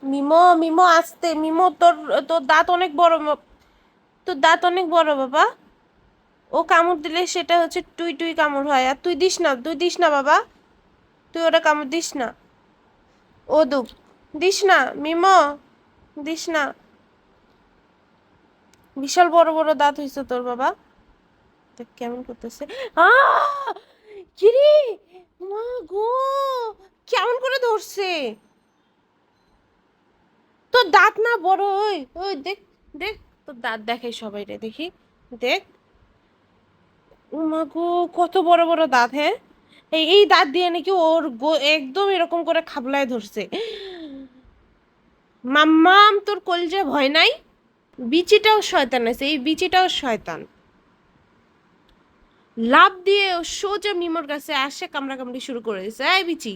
MIMO MIMO আসতে MIMO, তোর তোর দাঁত অনেক বড়, তোর দাঁত অনেক বড় বাবা। ও কামড় দিলে সেটা হচ্ছে টুই টুই কামড় হয়, আর তুই দিস না, তুই দিস না বাবা, তুই ওটা কামড় দিস না। ও দুপ, দিস না মিমো, দিস না। বিশাল বড় বড় দাঁত হইছে তোর বাবা, দেখ কেমন করতেছে। কিরে, মা গো, কেমন করে ধরছে। তোর দাঁত না বড়, ওই ওই দেখ, দেখ তোর দাঁত দেখাই সবাই রে, দেখি, দেখ। ও মা গো, কত বড় বড় দাঁত, হ্যাঁ। এই দাঁত দিয়ে নাকি ওর একদম এরকম করে খাবলায় ধরছে। মাম্মাম, তোর কলজে ভয় নাই? বিচিটাও শয়তান আছে, এই বিচিটাও শয়তান। লাভ দিয়ে সোজা মিমোর কাছে আসে কামড়াকামড়ি শুরু করে দিছে। এই বিচি,